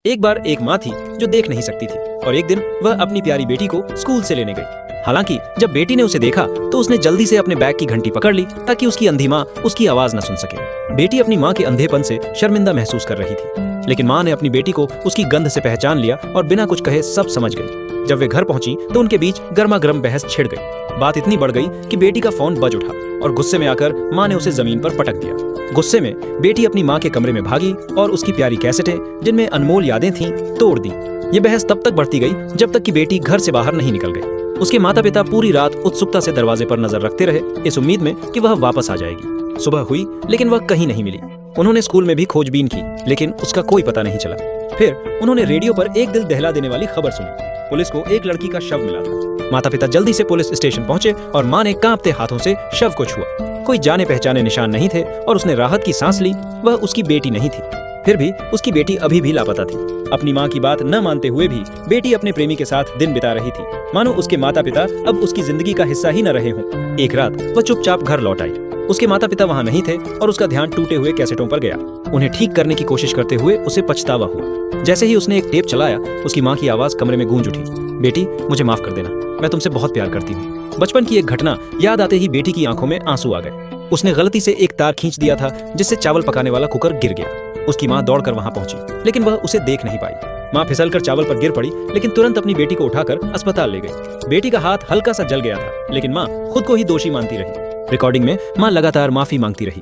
एक बार एक माँ थी जो देख नहीं सकती थी और एक दिन वह अपनी प्यारी बेटी को स्कूल से लेने गई। हालांकि जब बेटी ने उसे देखा तो उसने जल्दी से अपने बैग की घंटी पकड़ ली ताकि उसकी अंधी माँ उसकी आवाज न सुन सके। बेटी अपनी माँ के अंधेपन से शर्मिंदा महसूस कर रही थी, लेकिन माँ ने अपनी बेटी को उसकी गंध से पहचान लिया और बिना कुछ कहे सब समझ गई। जब वे घर पहुंची तो उनके बीच गर्मा गर्म बहस छिड़ गई। बात इतनी बढ़ गई कि बेटी का फोन बज उठा और गुस्से में आकर माँ ने उसे जमीन पर पटक दिया। गुस्से में बेटी अपनी माँ के कमरे में भागी और उसकी प्यारी कैसेटें जिनमें अनमोल यादें थीं तोड़ दी। ये बहस तब तक बढ़ती गई जब तक कि बेटी घर से बाहर नहीं निकल गई। उसके माता पिता पूरी रात उत्सुकता से दरवाजे पर नजर रखते रहे, इस उम्मीद में कि वह वापस आ जाएगी। सुबह हुई लेकिन वह कहीं नहीं मिली। उन्होंने स्कूल में भी खोजबीन की लेकिन उसका कोई पता नहीं चला। फिर उन्होंने रेडियो पर एक दिल दहला देने वाली खबर सुनी। पुलिस को एक लड़की का शव मिला था। माता पिता जल्दी से पुलिस स्टेशन पहुंचे और माँ ने कांपते हाथों से शव को छुआ। कोई जाने पहचाने निशान नहीं थे और उसने राहत की सांस ली। वह उसकी बेटी नहीं थी। फिर भी उसकी बेटी अभी भी लापता थी। अपनी माँ की बात न मानते हुए भी बेटी अपने प्रेमी के साथ दिन बिता रही थी, मानो उसके माता पिता अब उसकी जिंदगी का हिस्सा ही न रहे हों। एक रात वह चुपचाप घर लौट आई। उसके माता पिता वहाँ नहीं थे और उसका ध्यान टूटे हुए कैसेटों पर गया। उन्हें ठीक करने की कोशिश करते हुए उसे पछतावा हुआ। जैसे ही उसने एक टेप चलाया, उसकी माँ की आवाज कमरे में गूंज उठी, बेटी मुझे माफ कर देना, मैं तुमसे बहुत प्यार करती हूँ। बचपन की एक घटना याद आते ही बेटी की आंखों में आंसू आ गए। उसने गलती से एक तार खींच दिया था जिससे चावल पकाने वाला कुकर गिर गया। उसकी माँ दौड़कर वहां पहुंची लेकिन वह उसे देख नहीं पाई। माँ फिसलकर चावल पर गिर पड़ी लेकिन तुरंत अपनी बेटी को उठाकर अस्पताल ले गई। बेटी का हाथ हल्का सा जल गया था लेकिन माँ खुद को ही दोषी मानती रही। रिकॉर्डिंग में माँ लगातार माफी मांगती रही।